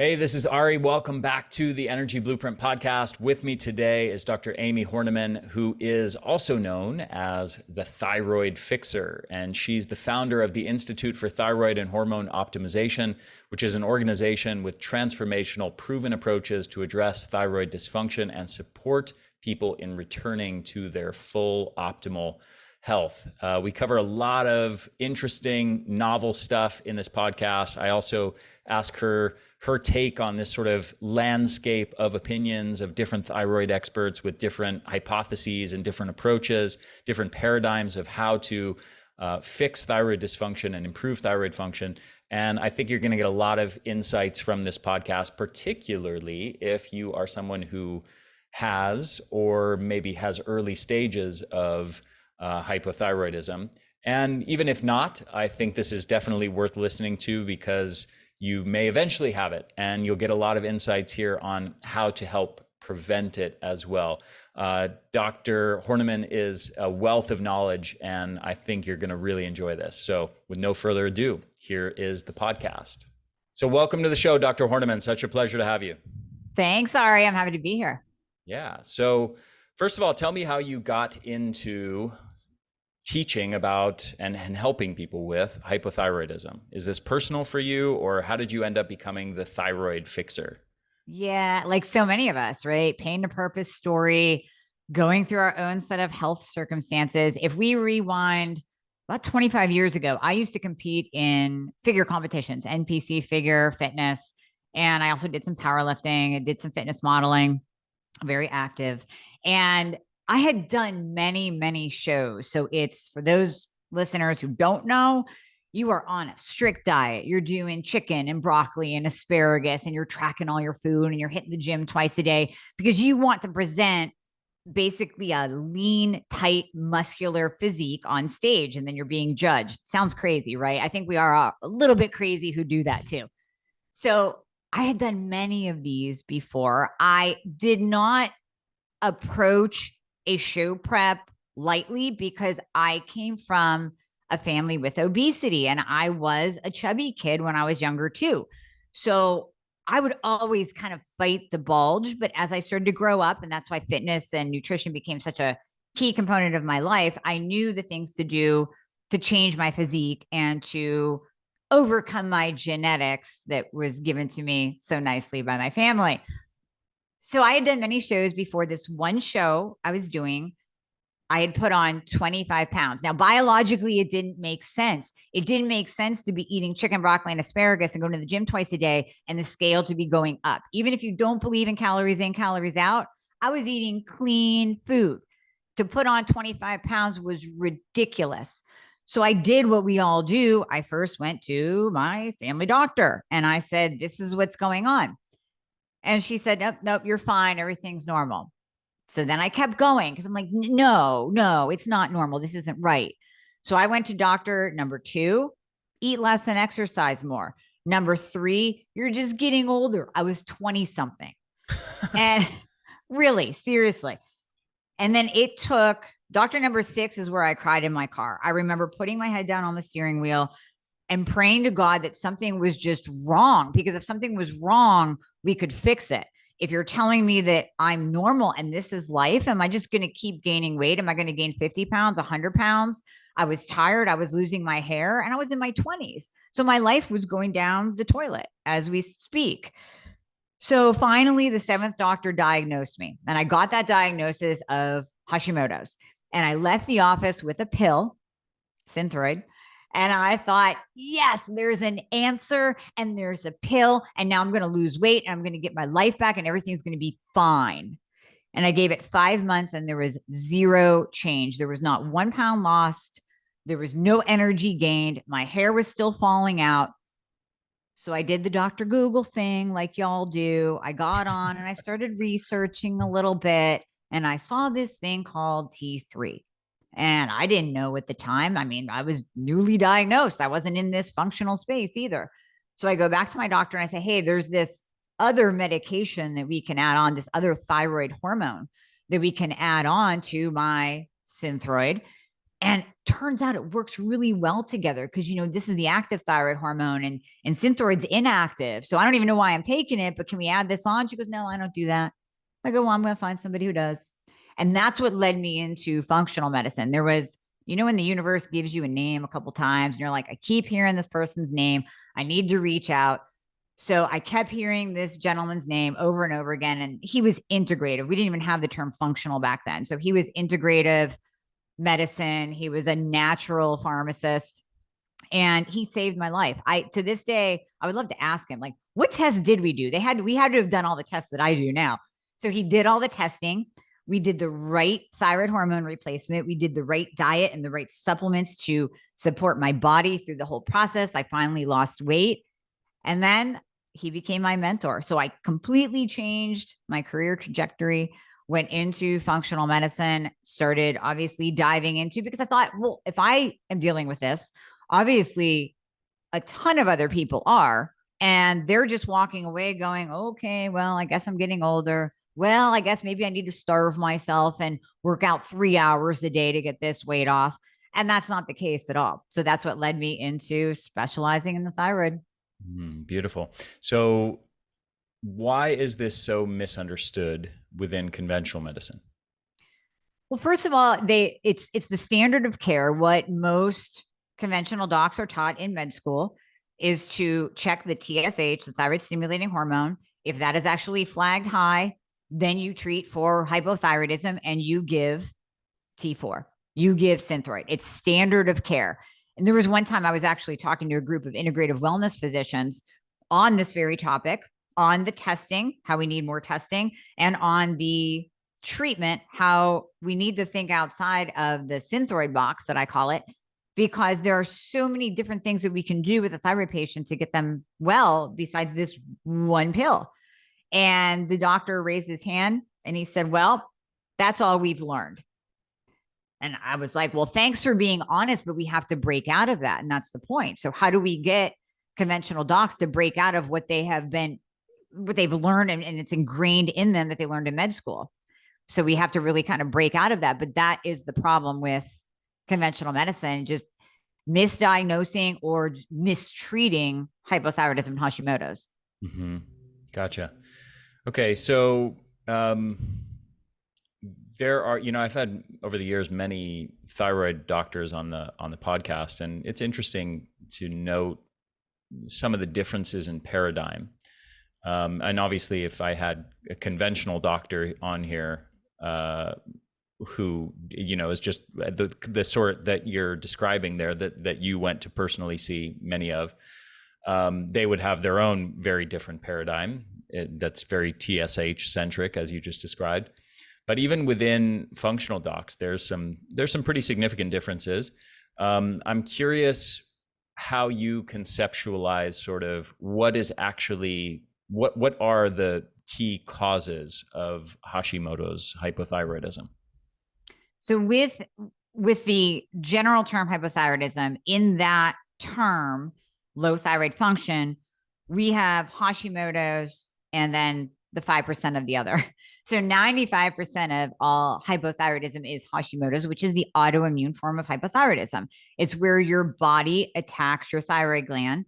Hey, this is Ari. Welcome back to the Energy Blueprint podcast. With me today is Dr. Amie Hornaman, who is also known as the Thyroid Fixer. And she's the founder of the Institute for Thyroid and Hormone Optimization, which is an organization with transformational proven approaches to address thyroid dysfunction and support people in returning to their full optimal health. We cover a lot of interesting, novel stuff in this podcast. I also ask her take on this sort of landscape of opinions of different thyroid experts with different hypotheses and different approaches, different paradigms of how to fix thyroid dysfunction and improve thyroid function. And I think you're going to get a lot of insights from this podcast, particularly if you are someone who has or maybe has early stages of hypothyroidism. And even if not, I think this is definitely worth listening to because you may eventually have it, and you'll get a lot of insights here on how to help prevent it as well. Dr. Hornaman is a wealth of knowledge, and I think you're going to really enjoy this. So with no further ado, here is the podcast. So welcome to the show, Dr. Hornaman. Such a pleasure to have you. Thanks, Ari. I'm happy to be here. Yeah. So first of all, tell me how you got into teaching about and helping people with hypothyroidism. Is this personal for you, or how did you end up becoming the Thyroid Fixer? Yeah, like so many of us, right? Pain to purpose story, going through our own set of health circumstances. If we rewind about 25 years ago, I used to compete in figure competitions, NPC figure fitness, and I also did some powerlifting. I did some fitness modeling, very active. And I had done many, many shows. So it's for those listeners who don't know, you are on a strict diet. You're doing chicken and broccoli and asparagus, and you're tracking all your food, and you're hitting the gym twice a day because you want to present basically a lean, tight, muscular physique on stage. And then you're being judged. Sounds crazy, right? I think we are a little bit crazy who do that too. So I had done many of these before. I did not approach a show prep lightly because I came from a family with obesity, and I was a chubby kid when I was younger too. So I would always kind of fight the bulge. But as I started to grow up, and that's why fitness and nutrition became such a key component of my life, I knew the things to do to change my physique and to overcome my genetics that was given to me so nicely by my family. So I had done many shows before this one show I was doing. I had put on 25 pounds. Now, biologically, it didn't make sense. It didn't make sense to be eating chicken, broccoli, and asparagus and going to the gym twice a day and the scale to be going up. Even if you don't believe in calories in, calories out, I was eating clean food. To put on 25 pounds was ridiculous. So I did what we all do. I first went to my family doctor and I said, this is what's going on. And she said, nope, nope, you're fine. Everything's normal. So then I kept going because I'm like, no, it's not normal. This isn't right. So I went to doctor number 2, eat less and exercise more. Number 3, you're just getting older. I was 20 something. And really, seriously. And then it took doctor number 6 is where I cried in my car. I remember putting my head down on the steering wheel and praying to God that something was just wrong, because if something was wrong, we could fix it. If you're telling me that I'm normal and this is life, am I just going to keep gaining weight? Am I going to gain 50 pounds, 100 pounds? I was tired. I was losing my hair and I was in my 20s. So my life was going down the toilet as we speak. So finally, the 7th doctor diagnosed me, and I got that diagnosis of Hashimoto's. And I left the office with a pill, Synthroid. And I thought, yes, there's an answer and there's a pill. And now I'm going to lose weight and I'm going to get my life back and everything's going to be fine. And I gave it 5 months and there was zero change. There was not 1 pound lost. There was no energy gained. My hair was still falling out. So I did the Dr. Google thing like y'all do. I got on and I started researching a little bit and I saw this thing called T3. And I didn't know at the time. I mean, I was newly diagnosed. I wasn't in this functional space either. So I go back to my doctor and I say, hey, there's this other medication that we can add on, this other thyroid hormone that we can add on to my Synthroid. And turns out it works really well together because, this is the active thyroid hormone and Synthroid's inactive. So I don't even know why I'm taking it, but can we add this on? She goes, no, I don't do that. I go, well, I'm going to find somebody who does. And that's what led me into functional medicine. There was, when the universe gives you a name a couple times and you're like, I keep hearing this person's name. I need to reach out. So I kept hearing this gentleman's name over and over again. And he was integrative. We didn't even have the term functional back then. So he was integrative medicine. He was a natural pharmacist and he saved my life. To this day, I would love to ask him, like, what tests did we do? We had to have done all the tests that I do now. So he did all the testing. We did the right thyroid hormone replacement. We did the right diet and the right supplements to support my body through the whole process. I finally lost weight. And then he became my mentor. So I completely changed my career trajectory, went into functional medicine, started obviously diving into, because I thought, well, if I am dealing with this, obviously a ton of other people are, and they're just walking away going, okay, well, I guess I'm getting older. Well, I guess maybe I need to starve myself and work out 3 hours a day to get this weight off. And that's not the case at all. So that's what led me into specializing in the thyroid. Beautiful. So why is this so misunderstood within conventional medicine? Well, first of all, it's the standard of care. What most conventional docs are taught in med school is to check the TSH, the thyroid stimulating hormone. If that is actually flagged high, then you treat for hypothyroidism and you give T4. You give Synthroid. It's standard of care. And there was one time I was actually talking to a group of integrative wellness physicians on this very topic, on the testing, how we need more testing, and on the treatment, how we need to think outside of the Synthroid box that I call it, because there are so many different things that we can do with a thyroid patient to get them well besides this one pill. And the doctor raised his hand and he said, well, that's all we've learned. And I was like, well, thanks for being honest, but we have to break out of that. And that's the point. So how do we get conventional docs to break out of what they've learned and it's ingrained in them that they learned in med school? So we have to really kind of break out of that. But that is the problem with conventional medicine, just misdiagnosing or mistreating hypothyroidism and Hashimoto's. Mm-hmm. Gotcha. Okay. So, there are, I've had over the years many thyroid doctors on the podcast, and it's interesting to note some of the differences in paradigm. And obviously, if I had a conventional doctor on here who is just the sort that you're describing there, that you went to personally see many of, they would have their own very different paradigm that's very TSH centric, as you just described. But even within functional docs, there's some pretty significant differences. I'm curious how you conceptualize sort of what are the key causes of Hashimoto's hypothyroidism? So with the general term hypothyroidism, in that term, low thyroid function, we have Hashimoto's and then the 5% of the other. So 95% of all hypothyroidism is Hashimoto's, which is the autoimmune form of hypothyroidism. It's where your body attacks your thyroid gland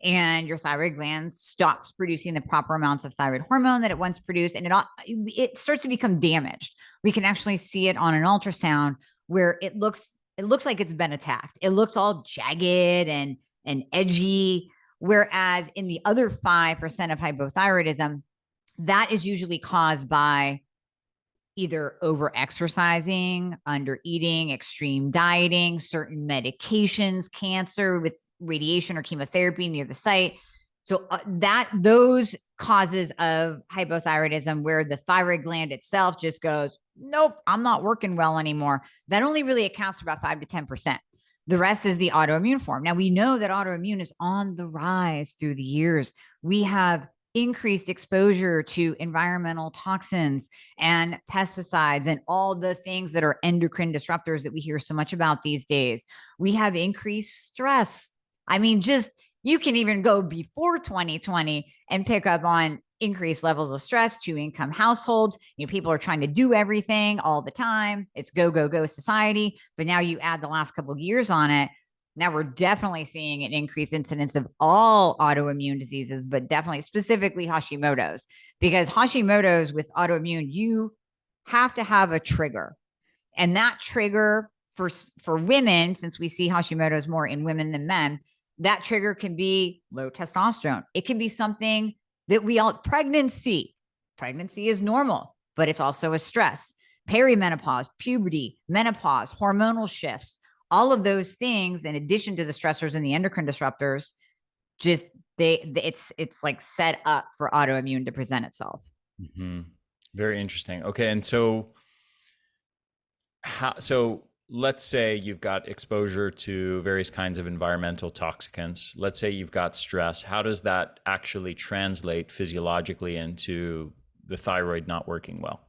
and your thyroid gland stops producing the proper amounts of thyroid hormone that it once produced, and it starts to become damaged. We can actually see it on an ultrasound where it looks like it's been attacked. It looks all jagged and edgy, whereas in the other 5% of hypothyroidism, that is usually caused by either over exercising, under eating, extreme dieting, certain medications, cancer with radiation or chemotherapy near the site. So those causes of hypothyroidism where the thyroid gland itself just goes, nope, I'm not working well anymore. That only really accounts for about 5 to 10%. The rest is the autoimmune form. Now we know that autoimmune is on the rise through the years. We have increased exposure to environmental toxins and pesticides and all the things that are endocrine disruptors that we hear so much about these days. We have increased stress. I mean, just you can even go before 2020 and pick up on increased levels of stress, two-income households. People are trying to do everything all the time. It's go, go, go society. But now you add the last couple of years on it. Now we're definitely seeing an increased incidence of all autoimmune diseases, but definitely specifically Hashimoto's, because Hashimoto's with autoimmune, you have to have a trigger. And that trigger for women, since we see Hashimoto's more in women than men, that trigger can be low testosterone. It can be something that pregnancy is normal, but it's also a stress. Perimenopause, puberty, menopause, hormonal shifts, all of those things, in addition to the stressors and the endocrine disruptors, just it's like set up for autoimmune to present itself. Mm-hmm. Very interesting. Okay, and so let's say you've got exposure to various kinds of environmental toxicants. Let's say you've got stress. How does that actually translate physiologically into the thyroid not working well?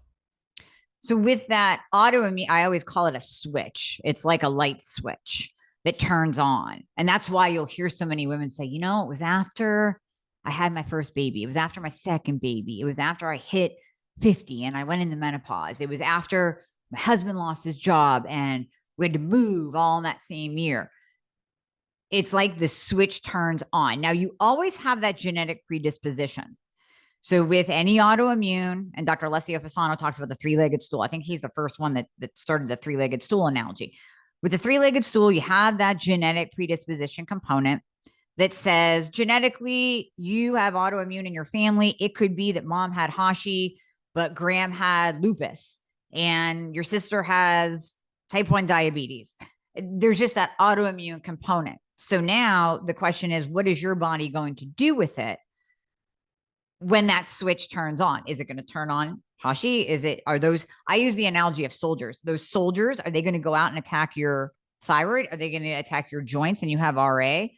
So with that autoimmune, I always call it a switch. It's like a light switch that turns on. And that's why you'll hear so many women say, it was after I had my first baby. It was after my second baby. It was after I hit 50 and I went into menopause. It was after my husband lost his job and we had to move all in that same year. It's like the switch turns on. Now, you always have that genetic predisposition. So with any autoimmune, and Dr. Alessio Fasano talks about the three-legged stool. I think he's the first one that started the three-legged stool analogy. With the three-legged stool, you have that genetic predisposition component that says genetically you have autoimmune in your family. It could be that mom had Hashi, but Graham had lupus, and your sister has type 1 diabetes. There's just that autoimmune component. So now the question is, what is your body going to do with it when that switch turns on? Is it going to turn on Hashi? I use the analogy of soldiers. Those soldiers, are they going to go out and attack your thyroid? Are they going to attack your joints and you have RA?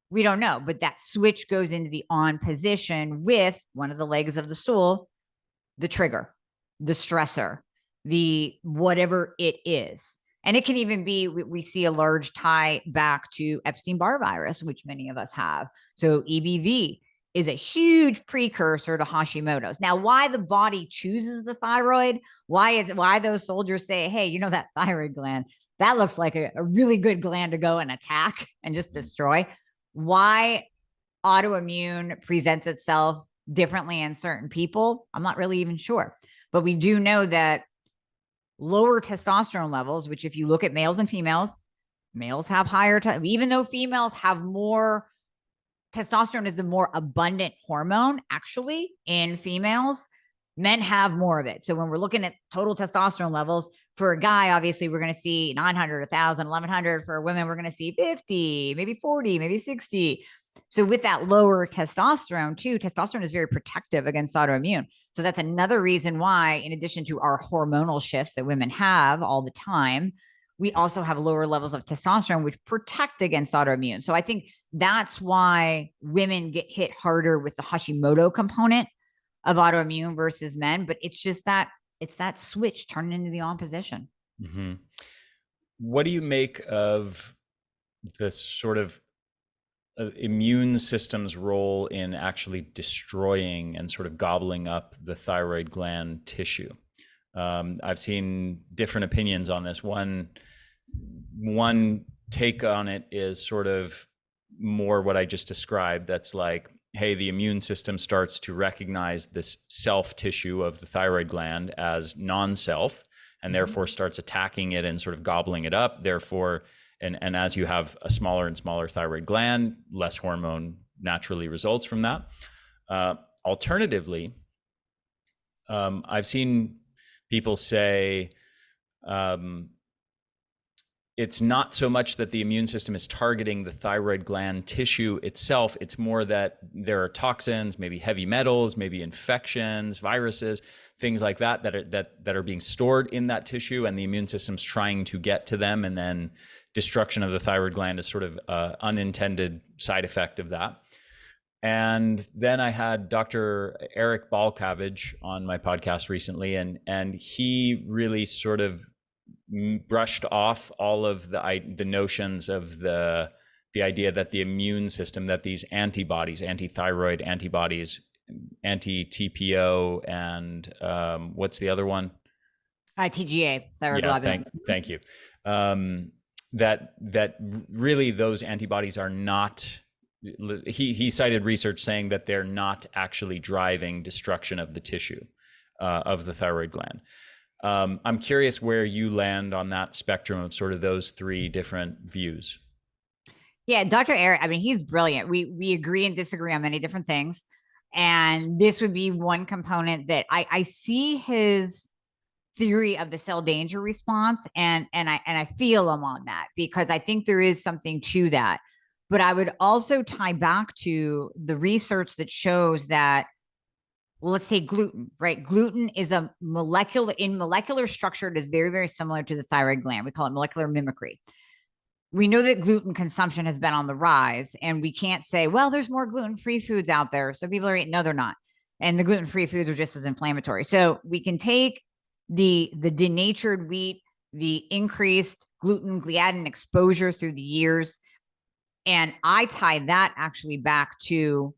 We don't know, but that switch goes into the on position with one of the legs of the stool, the trigger, the stressor, the whatever it is. And it can even be, we see a large tie back to Epstein-Barr virus, which many of us have. So EBV is a huge precursor to Hashimoto's. Now, why the body chooses the thyroid, why those soldiers say, hey, that thyroid gland, that looks like a really good gland to go and attack and just destroy. Why autoimmune presents itself differently in certain people, I'm not really even sure. But we do know that lower testosterone levels, which if you look at males and females, males have higher, even though females have more testosterone is the more abundant hormone actually in females, men have more of it. So when we're looking at total testosterone levels for a guy, obviously we're going to see 900, 1,000, 1,100. For women, we're going to see 50, maybe 40, maybe 60. So with that lower testosterone too, testosterone is very protective against autoimmune. So that's another reason why, in addition to our hormonal shifts that women have all the time, we also have lower levels of testosterone, which protect against autoimmune. So I think that's why women get hit harder with the Hashimoto component of autoimmune versus men. But it's just it's that switch turning into the on position. Mm-hmm. What do you make of the sort of immune system's role in actually destroying and sort of gobbling up the thyroid gland tissue? I've seen different opinions on this. One take on it is sort of more what I just described. That's like, hey, the immune system starts to recognize this self tissue of the thyroid gland as non-self, and therefore starts attacking it and sort of gobbling it up. Therefore, and as you have a smaller and smaller thyroid gland, less hormone naturally results from that. Alternatively, I've seen people say it's not so much that the immune system is targeting the thyroid gland tissue itself. It's more that there are toxins, maybe heavy metals, maybe infections, viruses, things like that that are being stored in that tissue, and the immune system's trying to get to them, and then destruction of the thyroid gland is sort of an unintended side effect of that. And then I had Dr. Eric Balkavage on my podcast recently, and he really sort of brushed off all of the notions of the idea that the immune system, that these antibodies, anti-thyroid antibodies, anti-TPO and what's the other one? TGA, Yeah, thyroglobulin. thank you. That really those antibodies are not. He cited research saying that they're not actually driving destruction of the tissue of the thyroid gland. I'm curious where you land on that spectrum of sort of those three different views. Yeah, Dr. Eric, I mean, he's brilliant. We agree and disagree on many different things. And this would be one component that I see his theory of the cell danger response, and I feel him on that, because I think there is something to that. But I would also tie back to the research that shows that, well, let's say gluten, right? Gluten is a molecular structure. It is very, very similar to the thyroid gland. We call it molecular mimicry. We know that gluten consumption has been on the rise, and we can't say, well, there's more gluten-free foods out there, so people are eating. No, they're not. And the gluten-free foods are just as inflammatory. So we can take the denatured wheat, the increased gluten gliadin exposure through the years, and I tie that actually back to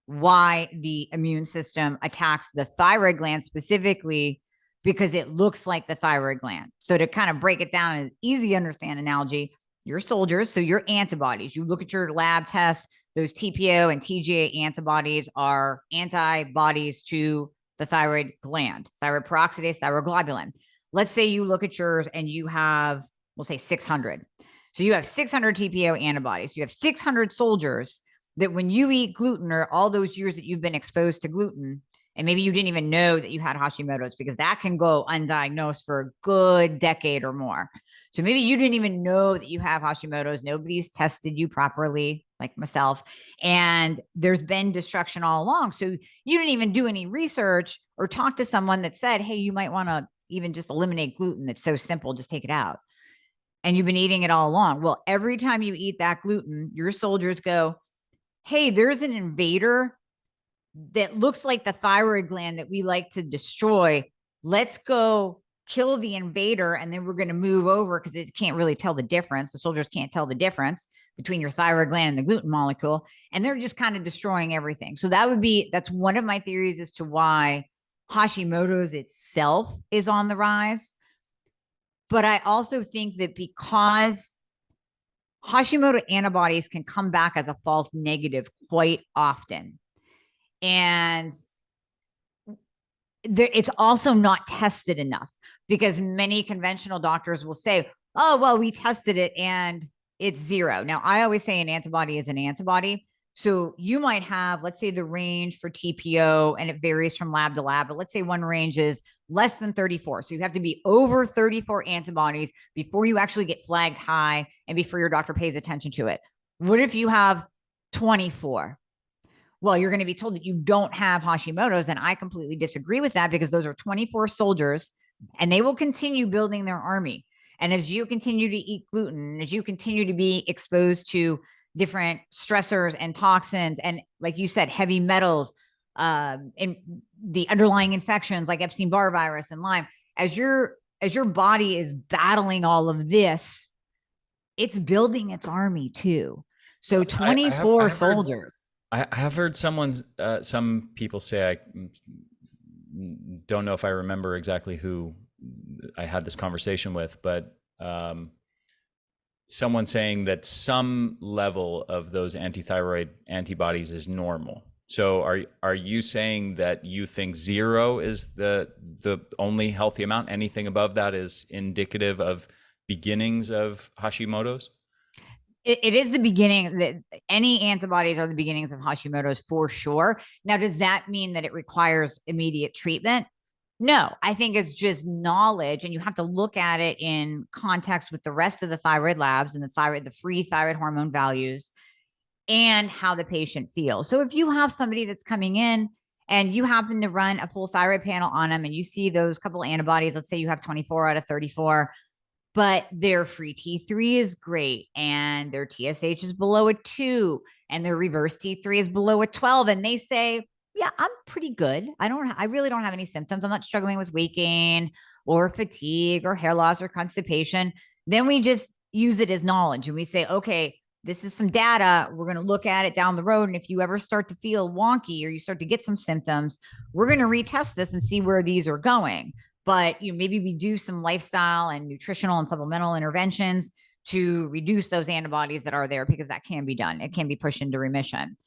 why the immune system attacks the thyroid gland specifically, because it looks like the thyroid gland. So to kind of break it down in an easy to understand analogy, your soldiers, so your antibodies, you look at your lab tests, those TPO and TGA antibodies are antibodies to the thyroid gland, thyroid peroxidase, thyroglobulin. Let's say you look at yours and you have, we'll say 600. So you have 600 TPO antibodies. You have 600 soldiers that when you eat gluten, or all those years that you've been exposed to gluten, and maybe you didn't even know that you had Hashimoto's, because that can go undiagnosed for a good decade or more. So maybe you didn't even know that you have Hashimoto's. Nobody's tested you properly, like myself. And there's been destruction all along. So you didn't even do any research or talk to someone that said, hey, you might want to even just eliminate gluten. It's so simple. Just take it out. And you've been eating it all along. Well, every time you eat that gluten, your soldiers go, hey, there's an invader that looks like the thyroid gland that we like to destroy. Let's go kill the invader, and then we're going to move over, because it can't really tell the difference. The soldiers can't tell the difference between your thyroid gland and the gluten molecule, and they're just kind of destroying everything. So that's one of my theories as to why Hashimoto's itself is on the rise. But I also think that because Hashimoto antibodies can come back as a false negative quite often, and it's also not tested enough, because many conventional doctors will say, oh, well, we tested it and it's zero. Now, I always say an antibody is an antibody. So you might have, let's say, the range for TPO, and it varies from lab to lab, but let's say one range is less than 34. So you have to be over 34 antibodies before you actually get flagged high and before your doctor pays attention to it. What if you have 24? Well, you're going to be told that you don't have Hashimoto's. And I completely disagree with that, because those are 24 soldiers, and they will continue building their army. And as you continue to eat gluten, as you continue to be exposed to different stressors and toxins, and like you said, heavy metals, and the underlying infections like Epstein-Barr virus and Lyme, as your body is battling all of this, it's building its army too. So 24 soldiers. I have heard some people say, I don't know if I remember exactly who I had this conversation with, but someone saying that some level of those antithyroid antibodies is normal. So are you saying that you think zero is the only healthy amount? Anything above that is indicative of beginnings of Hashimoto's? It is the beginning. That any antibodies are the beginnings of Hashimoto's for sure. Now, does that mean that it requires immediate treatment? No, I think it's just knowledge, and you have to look at it in context with the rest of the thyroid labs and the free thyroid hormone values, and how the patient feels. So if you have somebody that's coming in and you happen to run a full thyroid panel on them, and you see those couple of antibodies, let's say you have 24 out of 34, but their free T3 is great, and their TSH is below a 2, and their reverse T3 is below a 12, and they say, yeah, I'm pretty good. I really don't have any symptoms. I'm not struggling with weight gain or fatigue or hair loss or constipation. Then we just use it as knowledge, and we say, okay, this is some data. We're going to look at it down the road. And if you ever start to feel wonky or you start to get some symptoms, we're going to retest this and see where these are going. But maybe we do some lifestyle and nutritional and supplemental interventions to reduce those antibodies that are there, because that can be done. It can be pushed into remission.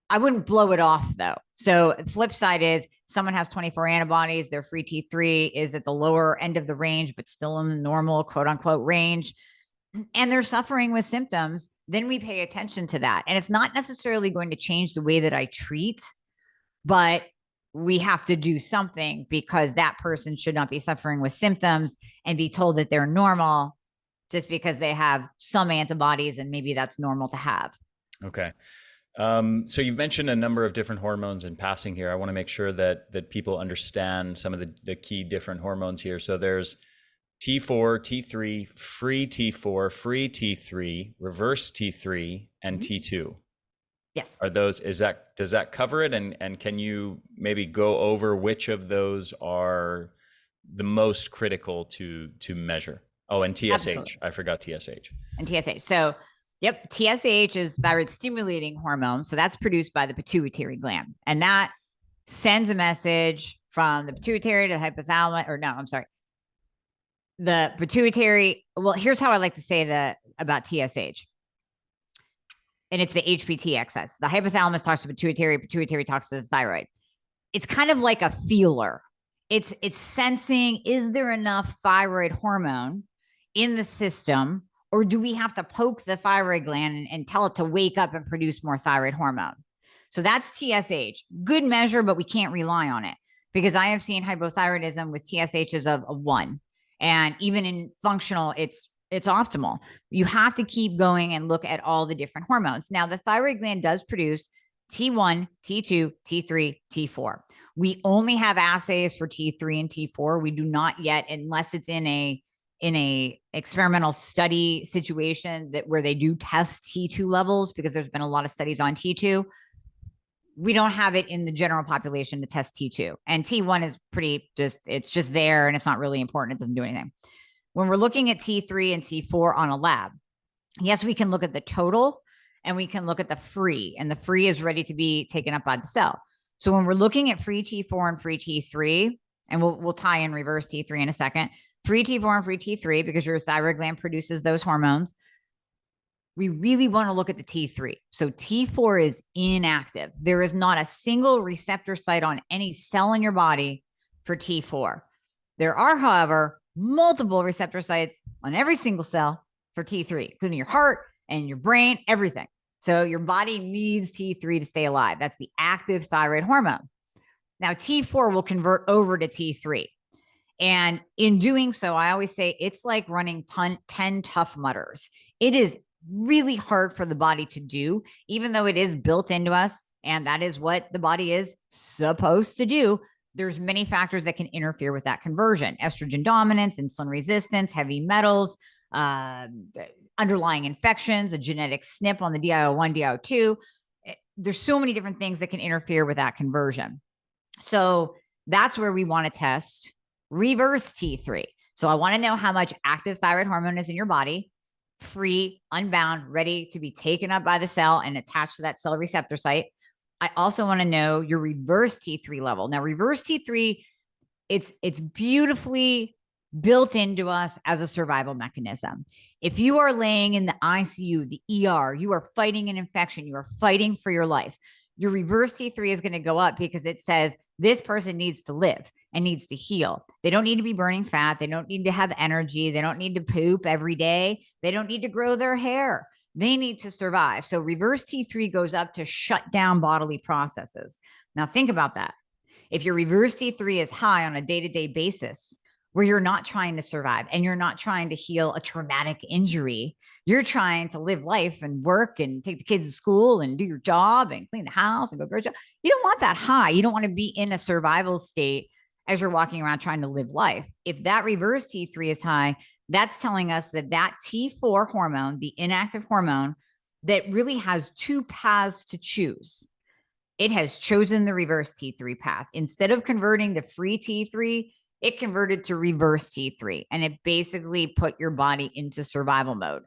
I wouldn't blow it off though. So the flip side is someone has 24 antibodies, their free T3 is at the lower end of the range, but still in the normal quote unquote range, and they're suffering with symptoms, then we pay attention to that. And it's not necessarily going to change the way that I treat, but we have to do something, because that person should not be suffering with symptoms and be told that they're normal just because they have some antibodies and maybe that's normal to have. Okay. So you've mentioned a number of different hormones in passing here. I want to make sure that people understand some of the key different hormones here. So there's T4, T3, free T4, free T3, reverse T3, and T2. Yes. Does that cover it? And can you maybe go over which of those are the most critical to measure? Oh, and TSH. Absolutely. I forgot TSH. And TSH. So yep, TSH is thyroid stimulating hormone. So that's produced by the pituitary gland. And that sends a message from the pituitary to the hypothalamus, or no, I'm sorry. The pituitary, well, here's how I like to say about TSH. And it's the HPT excess. The hypothalamus talks to pituitary, pituitary talks to the thyroid. It's kind of like a feeler. It's sensing, is there enough thyroid hormone in the system, or do we have to poke the thyroid gland and tell it to wake up and produce more thyroid hormone? So that's TSH. Good measure, but we can't rely on it, because I have seen hypothyroidism with TSHs of 1. And even in functional, it's optimal. You have to keep going and look at all the different hormones. Now, the thyroid gland does produce T1, T2, T3, T4. We only have assays for T3 and T4. We do not yet, unless it's in a experimental study situation where they do test T2 levels, because there's been a lot of studies on T2. We don't have it in the general population to test T2. And T1 is it's just there and it's not really important. It doesn't do anything. When we're looking at T3 and T4 on a lab, yes, we can look at the total and we can look at the free, and the free is ready to be taken up by the cell. So when we're looking at free T4 and free T3, and we'll tie in reverse T3 in a second, free T4 and free T3, because your thyroid gland produces those hormones, we really want to look at the T3. So T4 is inactive. There is not a single receptor site on any cell in your body for T4. There are, however, multiple receptor sites on every single cell for T3, including your heart and your brain, everything. So your body needs T3 to stay alive. That's the active thyroid hormone. Now, T4 will convert over to T3. And in doing so, I always say it's like running 10 Tough Mudders. It is really hard for the body to do, even though it is built into us. And that is what the body is supposed to do. There's many factors that can interfere with that conversion: estrogen dominance, insulin resistance, heavy metals, underlying infections, a genetic SNP on the DIO1, DIO2. There's so many different things that can interfere with that conversion. So that's where we want to test reverse T3. So I want to know how much active thyroid hormone is in your body, free, unbound, ready to be taken up by the cell and attached to that cell receptor site. I also want to know your reverse T3 level. Now, reverse T3, it's beautifully built into us as a survival mechanism. If you are laying in the ICU, the ER, you are fighting an infection, you are fighting for your life, your reverse T3 is going to go up, because it says this person needs to live and needs to heal. They don't need to be burning fat. They don't need to have energy. They don't need to poop every day. They don't need to grow their hair. They need to survive. So reverse T3 goes up to shut down bodily processes. Now think about that. If your reverse T3 is high on a day-to-day basis, where you're not trying to survive and you're not trying to heal a traumatic injury, you're trying to live life and work and take the kids to school and do your job and clean the house and go grocery shop. You don't want that high. You don't want to be in a survival state as you're walking around trying to live life. If that reverse T3 is high, that's telling us that T4 hormone, the inactive hormone, that really has two paths to choose. It has chosen the reverse T3 path. Instead of converting to free T3, it converted to reverse T3, and it basically put your body into survival mode.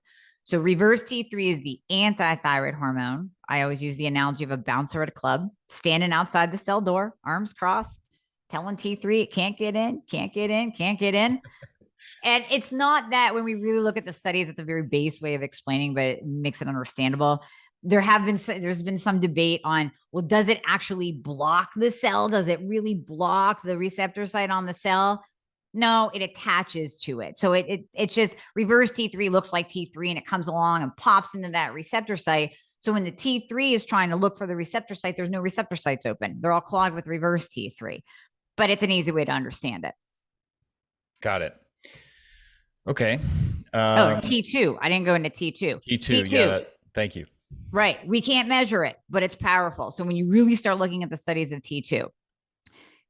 So reverse T3 is the anti-thyroid hormone. I always use the analogy of a bouncer at a club, standing outside the cell door, arms crossed, telling T3 it can't get in, can't get in, can't get in. And it's not that when we really look at the studies, it's a very base way of explaining, but it makes it understandable. There's been some debate on, well, does it actually block the cell? Does it really block the receptor site on the cell? No, it attaches to it. So it's just reverse T3 looks like T3 and it comes along and pops into that receptor site. So when the T3 is trying to look for the receptor site, there's no receptor sites open. They're all clogged with reverse T3. But it's an easy way to understand it. Got it. Okay. T2. I didn't go into T2. T2. Yeah. Thank you. Right. We can't measure it, but it's powerful. So when you really start looking at the studies of T2,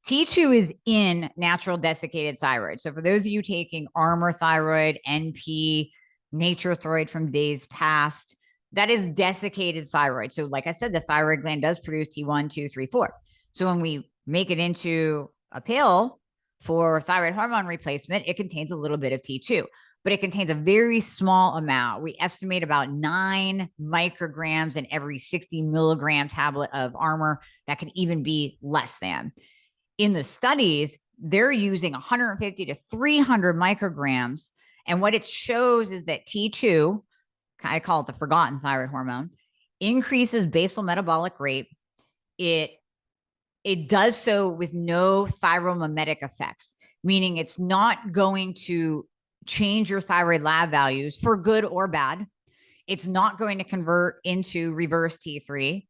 T2 is in natural desiccated thyroid. So for those of you taking Armour thyroid, NP, Nature thyroid from days past, that is desiccated thyroid. So like I said, the thyroid gland does produce T1, 2, 3, 4. So when we make it into a pill for thyroid hormone replacement, it contains a little bit of T2, but it contains a very small amount. We estimate about 9 micrograms in every 60 milligram tablet of Armour. That can even be less than. In the studies, they're using 150 to 300 micrograms. And what it shows is that T2, I call it the forgotten thyroid hormone, increases basal metabolic rate. It does so with no thyromimetic effects, meaning it's not going to change your thyroid lab values for good or bad. It's not going to convert into reverse T3.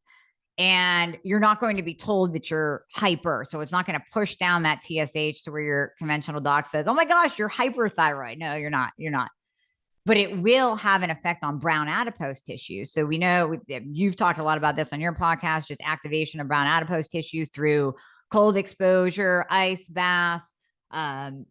And you're not going to be told that you're hyper. So it's not going to push down that TSH to where your conventional doc says, oh my gosh, you're hyperthyroid. No, you're not. You're not. But it will have an effect on brown adipose tissue. So we know you've talked a lot about this on your podcast, just activation of brown adipose tissue through cold exposure, ice baths,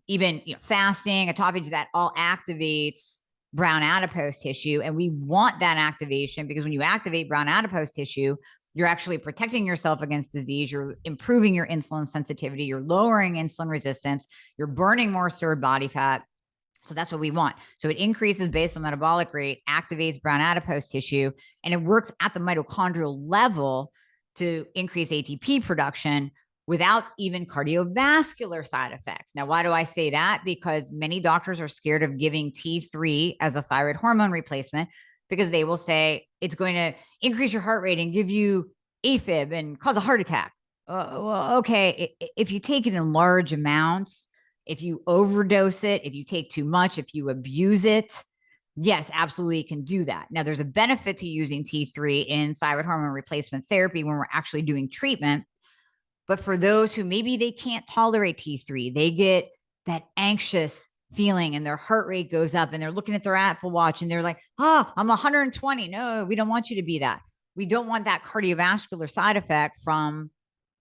even fasting, autophagy, that all activates brown adipose tissue. And we want that activation because when you activate brown adipose tissue, you're actually protecting yourself against disease. You're improving your insulin sensitivity. You're lowering insulin resistance. You're burning more stored body fat. So that's what we want. So it increases basal metabolic rate, activates brown adipose tissue, and it works at the mitochondrial level to increase ATP production without even cardiovascular side effects. Now, why do I say that? Because many doctors are scared of giving T3 as a thyroid hormone replacement because they will say it's going to increase your heart rate and give you AFib and cause a heart attack. Well, okay, if you take it in large amounts, if you overdose it, if you take too much, if you abuse it, yes, absolutely, it can do that. Now, there's a benefit to using T3 in thyroid hormone replacement therapy when we're actually doing treatment. But for those who maybe they can't tolerate T3, they get that anxious feeling and their heart rate goes up and they're looking at their Apple Watch and they're like, oh, I'm 120. No, we don't want you to be that. We don't want that cardiovascular side effect from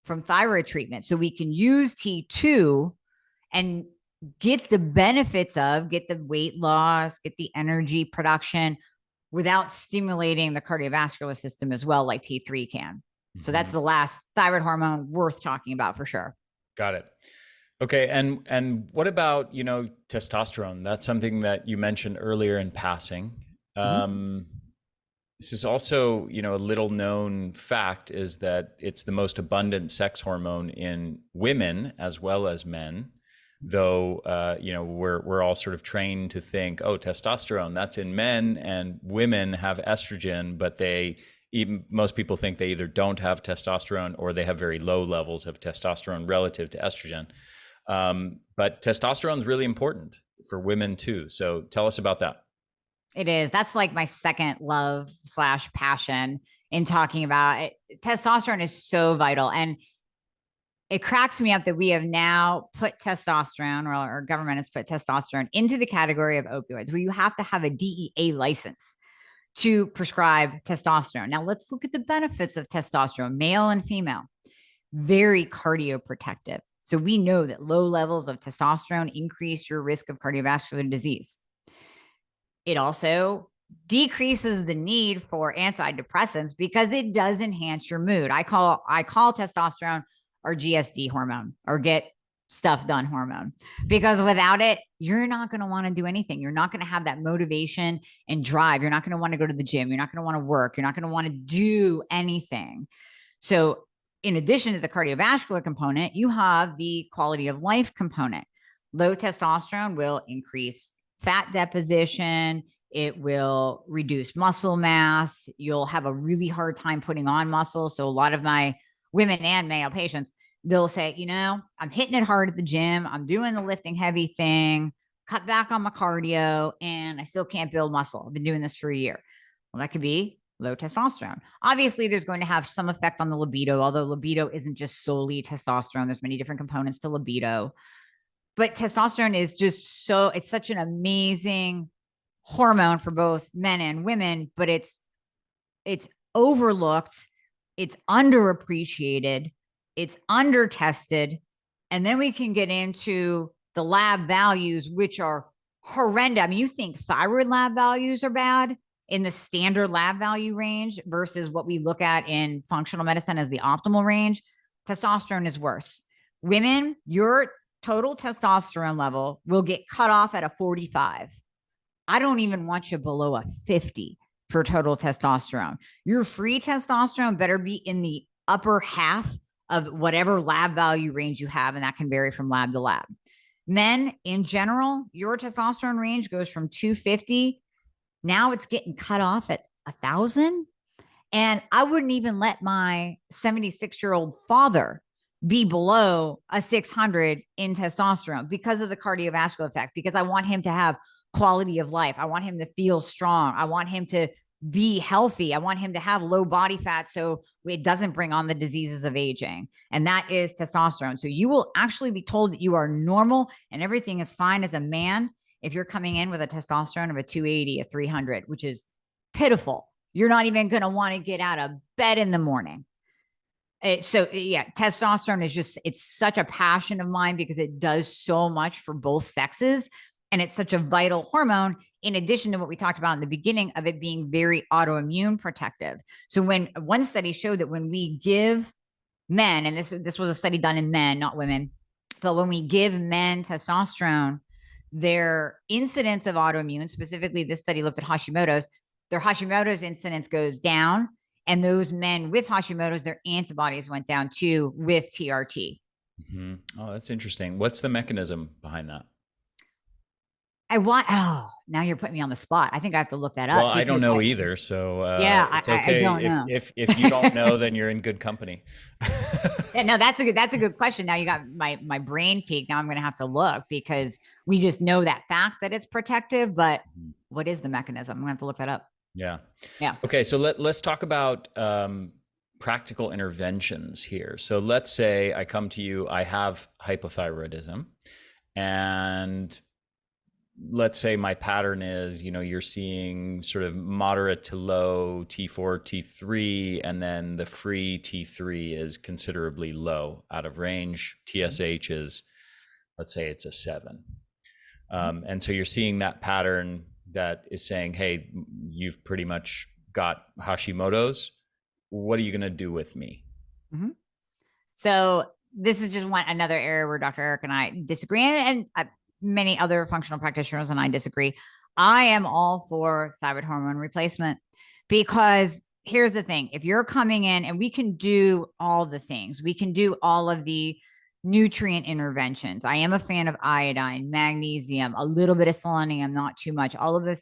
thyroid treatment. So we can use T2 and get the benefits of, get the weight loss, get the energy production without stimulating the cardiovascular system as well, like T3 can. Mm-hmm. So that's the last thyroid hormone worth talking about for sure. Got it. Okay. And what about, testosterone? That's something that you mentioned earlier in passing. Mm-hmm. This is also, a little known fact is that it's the most abundant sex hormone in women as well as men. Though, we're all sort of trained to think, oh, testosterone, that's in men, and women have estrogen, but most people think they either don't have testosterone or they have very low levels of testosterone relative to estrogen. But testosterone is really important for women too. So tell us about that. It is. That's like my second love / passion in talking about it. Testosterone is so vital. And it cracks me up that we have now put testosterone, or our government has put testosterone into the category of opioids, where you have to have a DEA license to prescribe testosterone. Now let's look at the benefits of testosterone, male and female. Very cardioprotective. So we know that low levels of testosterone increase your risk of cardiovascular disease. It also decreases the need for antidepressants because it does enhance your mood. I call testosterone our GSD hormone, or get stuff done hormone, because without it, you're not going to want to do anything. You're not going to have that motivation and drive. You're not going to want to go to the gym. You're not going to want to work. You're not going to want to do anything. So in addition to the cardiovascular component, you have the quality of life component. Low testosterone will increase fat deposition. It will reduce muscle mass. You'll have a really hard time putting on muscle. So a lot of my women and male patients, they'll say, I'm hitting it hard at the gym. I'm doing the lifting heavy thing, cut back on my cardio, and I still can't build muscle. I've been doing this for a year. Well, that could be low testosterone. Obviously, there's going to have some effect on the libido, although libido isn't just solely testosterone. There's many different components to libido. But testosterone is just it's such an amazing hormone for both men and women, but it's overlooked, it's underappreciated, it's undertested. And then we can get into the lab values, which are horrendous. I mean, you think thyroid lab values are bad in the standard lab value range versus what we look at in functional medicine as the optimal range. Testosterone is worse. Women, your total testosterone level will get cut off at a 45. I don't even want you below a 50 for total testosterone. Your free testosterone better be in the upper half of whatever lab value range you have, and that can vary from lab to lab. Men, in general, your testosterone range goes from 250. Now it's getting cut off at 1,000. And I wouldn't even let my 76-year-old father be below a 600 in testosterone because of the cardiovascular effect, because I want him to have quality of life. I want him to feel strong. I want him to be healthy. I want him to have low body fat so it doesn't bring on the diseases of aging. And that is testosterone. So you will actually be told that you are normal and everything is fine as a man if you're coming in with a testosterone of a 280, a 300, which is pitiful. You're not even going to want to get out of bed in the morning. Testosterone is it's such a passion of mine because it does so much for both sexes. And it's such a vital hormone, in addition to what we talked about in the beginning of it being very autoimmune protective. So when one study showed that when we give men, and this was a study done in men, not women, but when we give men testosterone, their incidence of autoimmune, specifically this study looked at Hashimoto's, their Hashimoto's incidence goes down. And those men with Hashimoto's, their antibodies went down too with TRT. Mm-hmm. Oh, that's interesting. What's the mechanism behind that? Now you're putting me on the spot. I think I have to look that up. Well, I don't know either. So it's okay. I don't know. If you don't know, then you're in good company. Yeah, no, that's a good question. Now you got my brain peaked. Now I'm going to have to look because we just know that fact that it's protective, but what is the mechanism? I'm going to have to look that up. Yeah. Yeah. Okay. So let's talk about practical interventions here. So let's say I come to you, I have hypothyroidism, and let's say my pattern is, you're seeing sort of moderate to low T4, T3, and then the free T3 is considerably low, out of range. TSH is, let's say it's a 7. And so you're seeing that pattern that is saying, hey, you've pretty much got Hashimoto's. What are you going to do with me? Mm-hmm. So this is just another area where Dr. Eric and I disagree, and many other functional practitioners and I disagree. I am all for thyroid hormone replacement because here's the thing. If you're coming in, and we can do all the things, we can do all of the nutrient interventions. I am a fan of iodine, magnesium, a little bit of selenium, not too much, all of the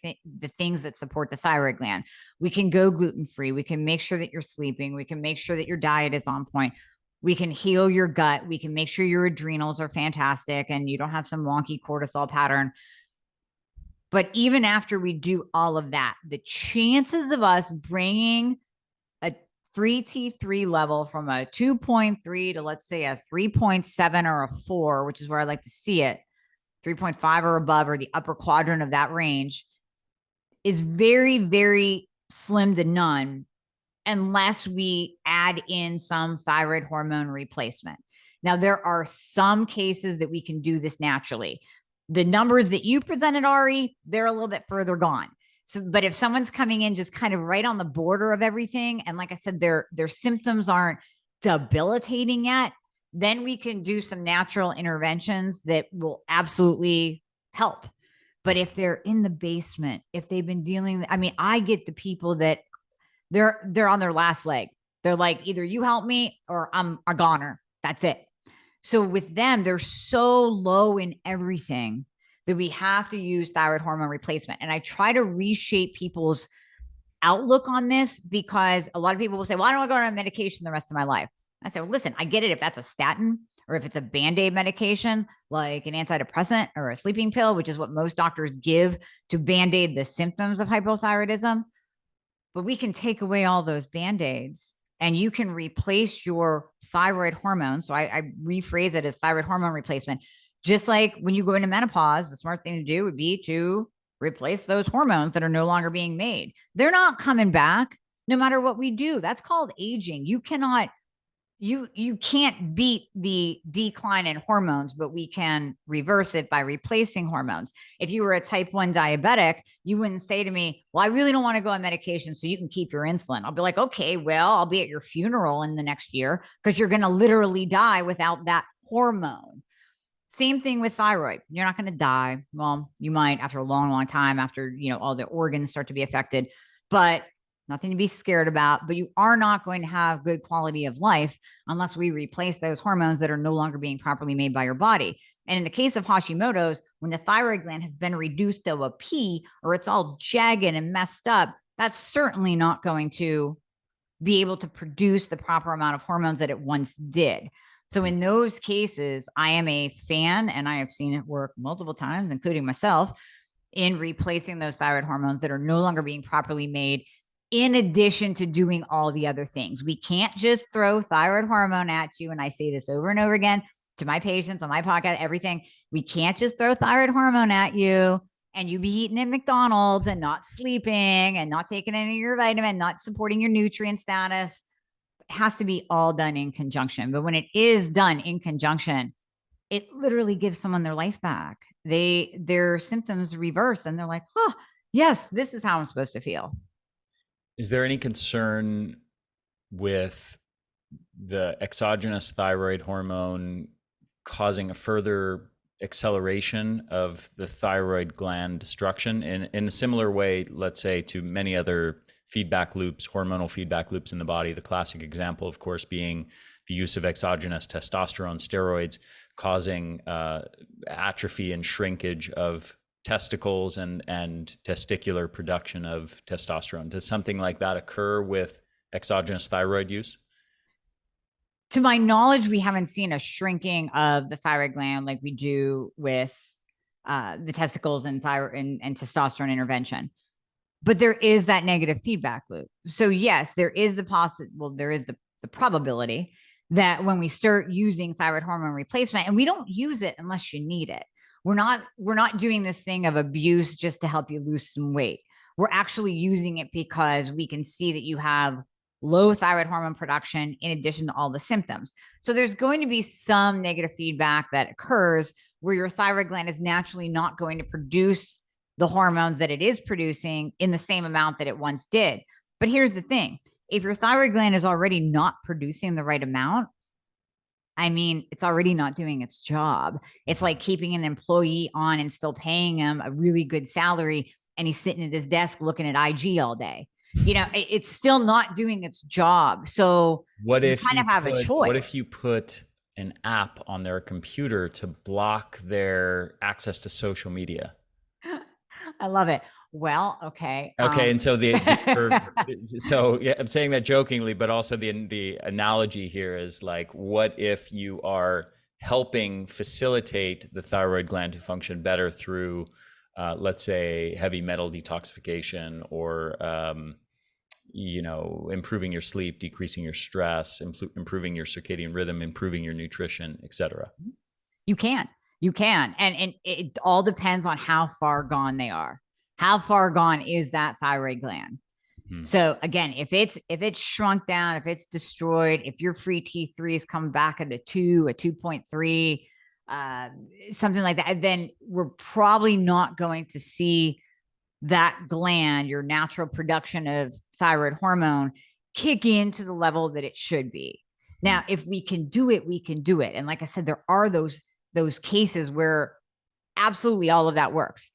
things that support the thyroid gland. We can go gluten-free. We can make sure that you're sleeping. We can make sure that your diet is on point. We can heal your gut. We can make sure your adrenals are fantastic and you don't have some wonky cortisol pattern. But even after we do all of that, the chances of us bringing a free T3 level from a 2.3 to, let's say, a 3.7 or a 4, which is where I like to see it, 3.5 or above, or the upper quadrant of that range, is very, very slim to none unless we add in some thyroid hormone replacement. Now, there are some cases that we can do this naturally. The numbers that you presented, Ari, they're a little bit further gone. So, but if someone's coming in just kind of right on the border of everything, and like I said, their symptoms aren't debilitating yet, then we can do some natural interventions that will absolutely help. But if they're in the basement, if they've been dealing, I mean, I get the people that they're on their last leg. They're like, either you help me or I'm a goner. That's it. So with them, they're so low in everything that we have to use thyroid hormone replacement. And I try to reshape people's outlook on this, because a lot of people will say, well, I don't want to go on medication the rest of my life. I say, well, listen, I get it if that's a statin or if it's a Band-Aid medication, like an antidepressant or a sleeping pill, which is what most doctors give to Band-Aid the symptoms of hypothyroidism. But we can take away all those Band-Aids and you can replace your thyroid hormone. So I rephrase it as thyroid hormone replacement. Just like when you go into menopause, the smart thing to do would be to replace those hormones that are no longer being made. They're not coming back no matter what we do. That's called aging. You cannot you can't beat the decline in hormones, but we can reverse it by replacing hormones. If you were a type 1 diabetic, you wouldn't say to me, well, I really don't want to go on medication so you can keep your insulin. I'll be like, okay, well, I'll be at your funeral in the next year because you're going to literally die without that hormone. Same thing with thyroid. You're not going to die. Well, you might after a long, long time, after, all the organs start to be affected, but nothing to be scared about. But you are not going to have good quality of life unless we replace those hormones that are no longer being properly made by your body. And in the case of Hashimoto's, when the thyroid gland has been reduced to a P or it's all jagged and messed up, that's certainly not going to be able to produce the proper amount of hormones that it once did. So in those cases, I am a fan, and I have seen it work multiple times, including myself, in replacing those thyroid hormones that are no longer being properly made, in addition to doing all the other things. We can't just throw thyroid hormone at you. And I say this over and over again to my patients on my podcast, everything. We can't just throw thyroid hormone at you and you be eating at McDonald's and not sleeping and not taking any of your vitamin, not supporting your nutrient status. It has to be all done in conjunction. But when it is done in conjunction, it literally gives someone their life back. Their symptoms reverse and they're like, oh, yes, this is how I'm supposed to feel. Is there any concern with the exogenous thyroid hormone causing a further acceleration of the thyroid gland destruction in a similar way, let's say, to many other feedback loops, hormonal feedback loops in the body? The classic example, of course, being the use of exogenous testosterone steroids causing atrophy and shrinkage of testicles and testicular production of testosterone. Does something like that occur with exogenous thyroid use? To my knowledge, we haven't seen a shrinking of the thyroid gland like we do with the testicles and thyroid and testosterone intervention. But there is that negative feedback loop. So yes, there is the probability that when we start using thyroid hormone replacement, and we don't use it unless you need it. We're not doing this thing of abuse just to help you lose some weight. We're actually using it because we can see that you have low thyroid hormone production in addition to all the symptoms. So there's going to be some negative feedback that occurs where your thyroid gland is naturally not going to produce the hormones that it is producing in the same amount that it once did. But here's the thing. If your thyroid gland is already not producing the right amount, I mean, it's already not doing its job. It's like keeping an employee on and still paying him a really good salary, and he's sitting at his desk looking at IG all day. It's still not doing its job. So what if you kind of have a choice. What if you put an app on their computer to block their access to social media? I love it. Well, okay. Okay, and so so yeah, I'm saying that jokingly, but also the analogy here is like, what if you are helping facilitate the thyroid gland to function better through, let's say, heavy metal detoxification, or improving your sleep, decreasing your stress, improving your circadian rhythm, improving your nutrition, etc. You can, and it all depends on how far gone they are. How far gone is that thyroid gland? Mm-hmm. So again, if it's shrunk down, if it's destroyed, if your free T3 is coming back at a 2.3, something like that, then we're probably not going to see that gland, your natural production of thyroid hormone, kick into the level that it should be. Now, if we can do it, we can do it. And like I said, there are those cases where absolutely all of that works.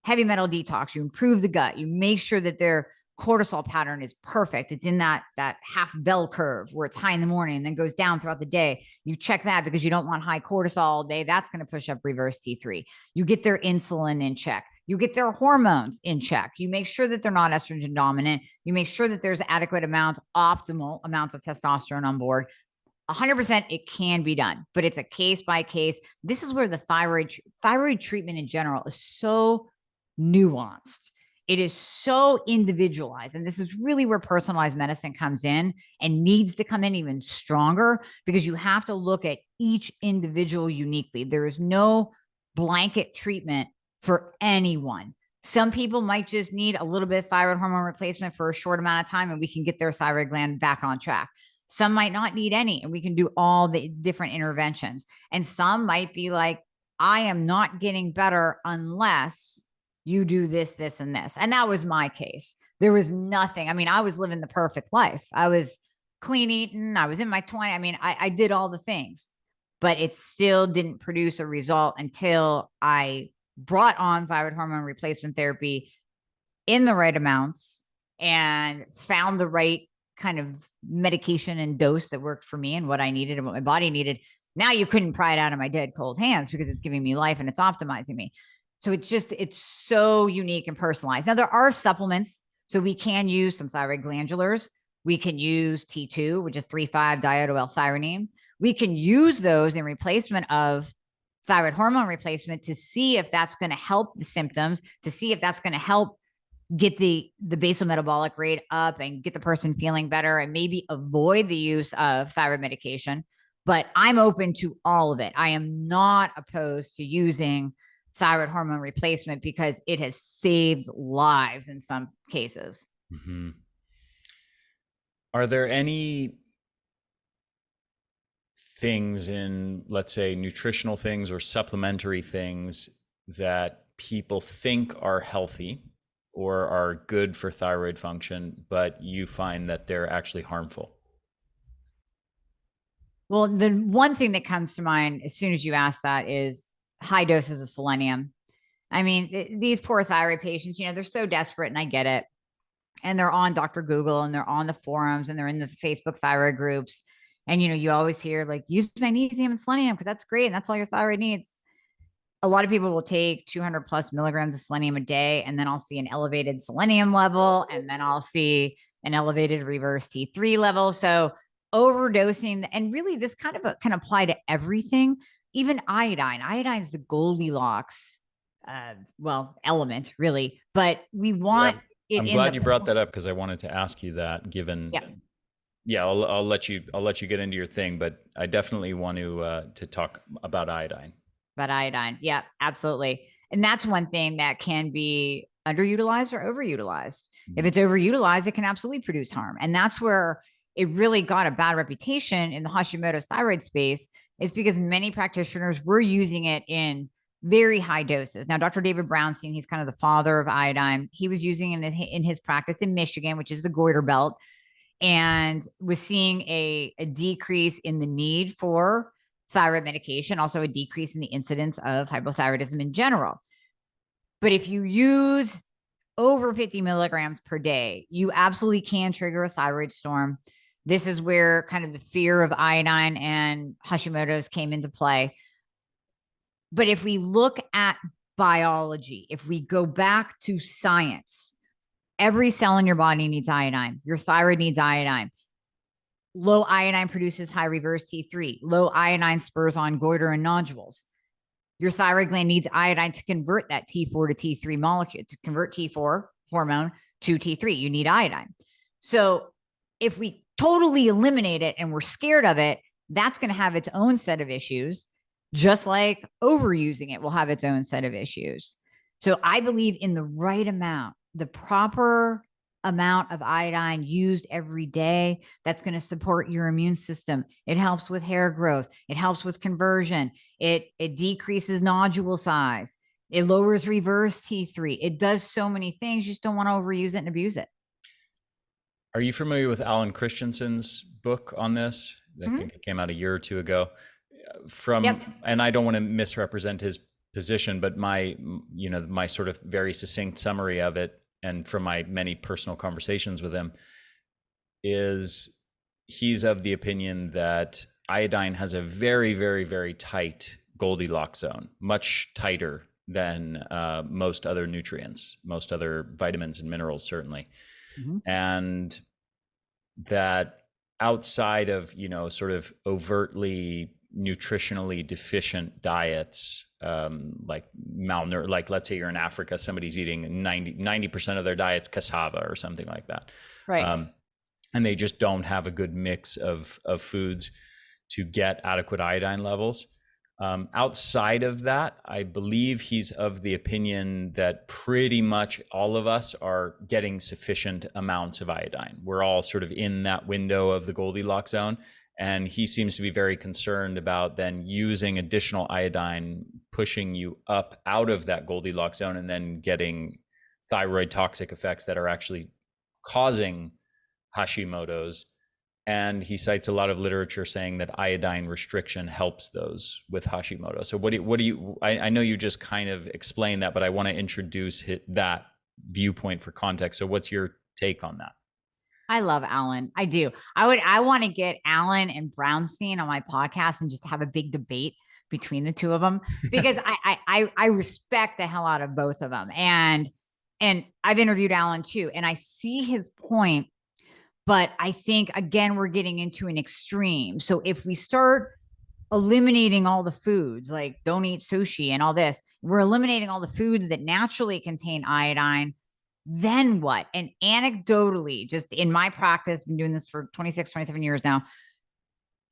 Heavy metal detox, you improve the gut, you make sure that their cortisol pattern is perfect. It's in that half bell curve where it's high in the morning and then goes down throughout the day. You check that because you don't want high cortisol all day. That's going to push up reverse T3. You get their insulin in check. You get their hormones in check. You make sure that they're not estrogen dominant. You make sure that there's adequate amounts, optimal amounts of testosterone on board. 100% it can be done, but it's a case by case. This is where the thyroid treatment in general is so nuanced. It is so individualized. And this is really where personalized medicine comes in and needs to come in even stronger, because you have to look at each individual uniquely. There is no blanket treatment for anyone. Some people might just need a little bit of thyroid hormone replacement for a short amount of time, and we can get their thyroid gland back on track. Some might not need any, and we can do all the different interventions. And some might be like, I am not getting better unless you do this, this, and this. And that was my case. There was nothing. I mean, I was living the perfect life. I was clean eating. I was in my 20s. I mean, I did all the things, but it still didn't produce a result until I brought on thyroid hormone replacement therapy in the right amounts and found the right kind of medication and dose that worked for me and what I needed and what my body needed. Now you couldn't pry it out of my dead cold hands because it's giving me life and it's optimizing me. So it's so unique and personalized. Now there are supplements. So we can use some thyroid glandulars. We can use T2, which is 3,5-diodo-L-thyrionine. We can use those in replacement of thyroid hormone replacement to see if that's going to help the symptoms, to see if that's going to help get the basal metabolic rate up and get the person feeling better and maybe avoid the use of thyroid medication. But I'm open to all of it. I am not opposed to using thyroid hormone replacement because it has saved lives in some cases. Mm-hmm. Are there any things in, let's say, nutritional things or supplementary things that people think are healthy or are good for thyroid function, but you find that they're actually harmful? Well, the one thing that comes to mind as soon as you ask that is high doses of selenium. I mean, these poor thyroid patients, they're so desperate, and I get it. And they're on Dr. Google and they're on the forums and they're in the Facebook thyroid groups. And, you always hear like, use magnesium and selenium because that's great. And that's all your thyroid needs. A lot of people will take 200 plus milligrams of selenium a day, and then I'll see an elevated selenium level, and then I'll see an elevated reverse T3 level. So overdosing, and really this kind of can apply to everything, even iodine. Iodine is the Goldilocks, element really, but we want it. I'm glad you brought that up because I wanted to ask you that. Given, I'll let you get into your thing, but I definitely want to talk about iodine. Yeah, absolutely. And that's one thing that can be underutilized or overutilized. If it's overutilized, it can absolutely produce harm. And that's where it really got a bad reputation in the Hashimoto's thyroid space, is because many practitioners were using it in very high doses. Now, Dr. David Brownstein, he's kind of the father of iodine. He was using it in his practice in Michigan, which is the goiter belt, and was seeing a decrease in the need for thyroid medication, also a decrease in the incidence of hypothyroidism in general. But if you use over 50 milligrams per day, you absolutely can trigger a thyroid storm. This is where kind of the fear of iodine and Hashimoto's came into play. But if we look at biology, if we go back to science, every cell in your body needs iodine. Your thyroid needs iodine. Low iodine produces high reverse T3. Low iodine spurs on goiter and nodules. Your thyroid gland needs iodine to convert that T4 to T3 molecule, to convert T4 hormone to T3. You need iodine. So if we totally eliminate it and we're scared of it, that's going to have its own set of issues, just like overusing it will have its own set of issues. So I believe in the right amount, the proper amount of iodine used every day, that's going to support your immune system. It helps with hair growth. It helps with conversion. It decreases nodule size. It lowers reverse T3. It does so many things. You just don't want to overuse it and abuse it. Are you familiar with Alan Christensen's book on this? I Mhm. think it came out a year or two ago. Yep. And I don't want to misrepresent his position, but my sort of very succinct summary of it, and from my many personal conversations with him, is he's of the opinion that iodine has a very, very, very tight Goldilocks zone, much tighter than most other nutrients, most other vitamins and minerals, certainly. Mhm. And that outside of, sort of overtly nutritionally deficient diets, like let's say you're in Africa, somebody's eating 90% of their diet's cassava or something like that. Right. Um, and they just don't have a good mix of foods to get adequate iodine levels. Outside of that, I believe he's of the opinion that pretty much all of us are getting sufficient amounts of iodine. We're all sort of in that window of the Goldilocks zone. And he seems to be very concerned about then using additional iodine, pushing you up out of that Goldilocks zone, and then getting thyroid toxic effects that are actually causing Hashimoto's. And he cites a lot of literature saying that iodine restriction helps those with Hashimoto. So I know you just kind of explained that, but I want to introduce that viewpoint for context. So what's your take on that? I love Alan. I do. I want to get Alan and Brownstein on my podcast and just have a big debate between the two of them, because I respect the hell out of both of them. And I've interviewed Alan too, and I see his point. But I think, again, we're getting into an extreme. So if we start eliminating all the foods, like don't eat sushi and all this, we're eliminating all the foods that naturally contain iodine, then what? And anecdotally, just in my practice, been doing this for 26, 27 years now.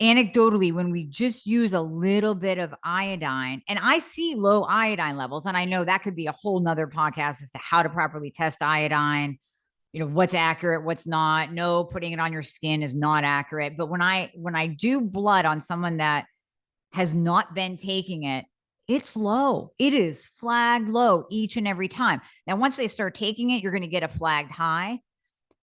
Anecdotally, when we just use a little bit of iodine, and I see low iodine levels, and I know that could be a whole nother podcast as to how to properly test iodine, what's accurate, what's not. No, putting it on your skin is not accurate. But when I do blood on someone that has not been taking it, it's low. It is flagged low each and every time. Now, once they start taking it, you're going to get a flagged high.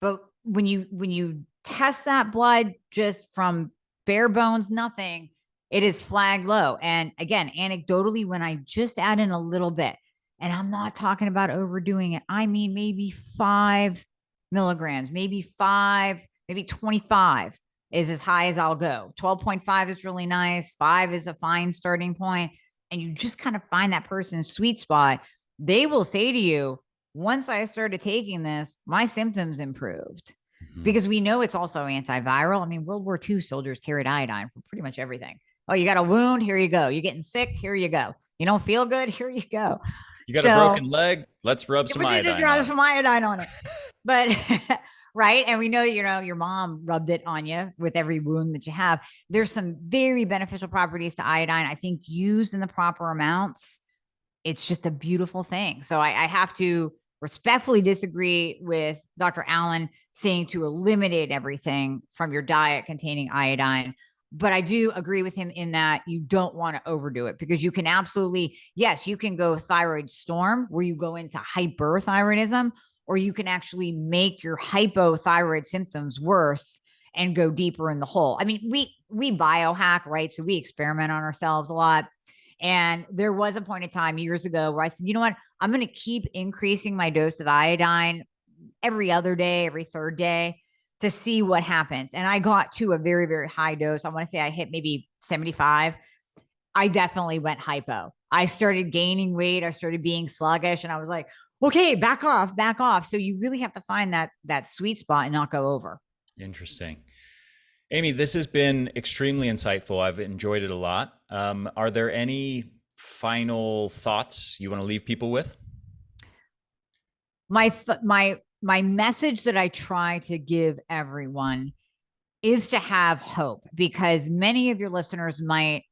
But when you test that blood just from bare bones, nothing, it is flagged low. And again, anecdotally, when I just add in a little bit, and I'm not talking about overdoing it, I mean maybe 5 milligrams, maybe 5, maybe 25 is as high as I'll go. 12.5 is really nice. 5 is a fine starting point. And you just kind of find that person's sweet spot. They will say to you, once I started taking this, my symptoms improved. Mm-hmm. Because we know it's also antiviral. I mean, World War II soldiers carried iodine for pretty much everything. Oh, you got a wound? Here you go. You're getting sick? Here you go. You don't feel good? Here you go. You got a broken leg? Let's rub some iodine on it. Some iodine on it. But right. And we know, your mom rubbed it on you with every wound that you have. There's some very beneficial properties to iodine. I think used in the proper amounts, it's just a beautiful thing. So I have to respectfully disagree with Dr. Allen saying to eliminate everything from your diet containing iodine. But I do agree with him in that you don't want to overdo it, because you can absolutely, yes, you can go thyroid storm where you go into hyperthyroidism, or you can actually make your hypothyroid symptoms worse and go deeper in the hole. I mean, we biohack, right? So we experiment on ourselves a lot. And there was a point in time years ago where I said, you know what? I'm going to keep increasing my dose of iodine every other day, every third day, to see what happens. And I got to a very, very high dose. I want to say I hit maybe 75. I definitely went hypo. I started gaining weight. I started being sluggish. And I was like, okay, back off, back off. So you really have to find that sweet spot and not go over. Interesting. Amie, this has been extremely insightful. I've enjoyed it a lot. Are there any final thoughts you want to leave people with? My message that I try to give everyone is to have hope, because many of your listeners might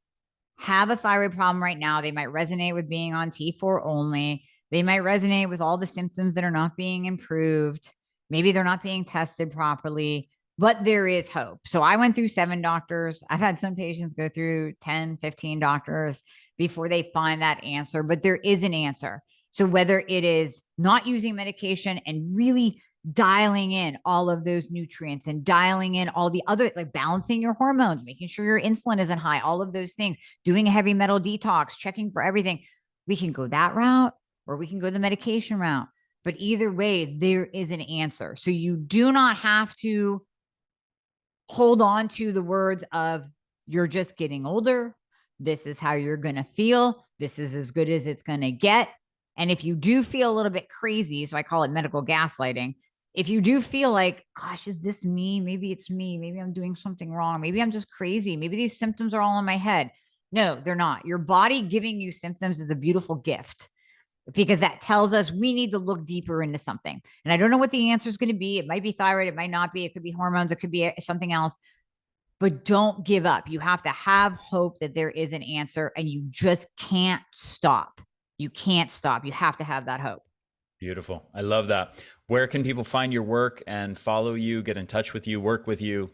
have a thyroid problem right now. They might resonate with being on T4 only. They might resonate with all the symptoms that are not being improved. Maybe they're not being tested properly, but there is hope. So I went through 7 doctors. I've had some patients go through 10, 15 doctors before they find that answer, but there is an answer. So whether it is not using medication and really dialing in all of those nutrients and dialing in all the other, like balancing your hormones, making sure your insulin isn't high, all of those things, doing a heavy metal detox, checking for everything. We can go that route or we can go the medication route. But either way, there is an answer. So you do not have to hold on to the words of you're just getting older. This is how you're going to feel. This is as good as it's going to get. And if you do feel a little bit crazy, so I call it medical gaslighting. If you do feel like, gosh, is this me? Maybe it's me. Maybe I'm doing something wrong. Maybe I'm just crazy. Maybe these symptoms are all in my head. No, they're not. Your body giving you symptoms is a beautiful gift because that tells us we need to look deeper into something. And I don't know what the answer is going to be. It might be thyroid. It might not be. It could be hormones. It could be something else. But don't give up. You have to have hope that there is an answer and you just can't stop. You can't stop. You have to have that hope. Beautiful. I love that. Where can people find your work and follow you, get in touch with you, work with you?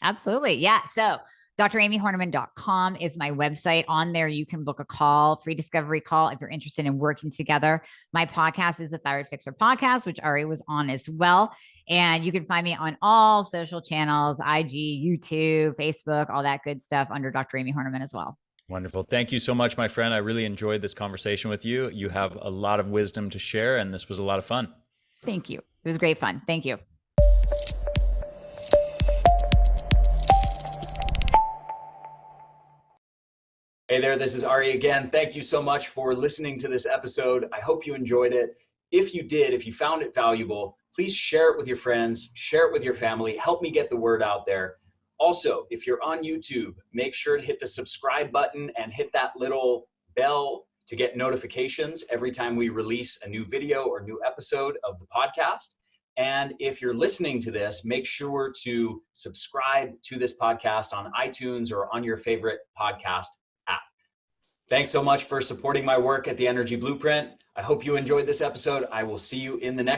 Absolutely. Yeah. So dramihornaman.com is my website. On there, you can book a call, free discovery call, if you're interested in working together. My podcast is the Thyroid Fixer podcast, which Ari was on as well. And you can find me on all social channels, IG, YouTube, Facebook, all that good stuff under Dr. Amie Hornaman as well. Wonderful. Thank you so much, my friend. I really enjoyed this conversation with you. You have a lot of wisdom to share, and this was a lot of fun. Thank you. It was great fun. Thank you. Hey there, this is Ari again. Thank you so much for listening to this episode. I hope you enjoyed it. If you did, if you found it valuable, please share it with your friends, share it with your family, help me get the word out there. Also, if you're on YouTube, make sure to hit the subscribe button and hit that little bell to get notifications every time we release a new video or new episode of the podcast. And if you're listening to this, make sure to subscribe to this podcast on iTunes or on your favorite podcast app. Thanks so much for supporting my work at the Energy Blueprint. I hope you enjoyed this episode. I will see you in the next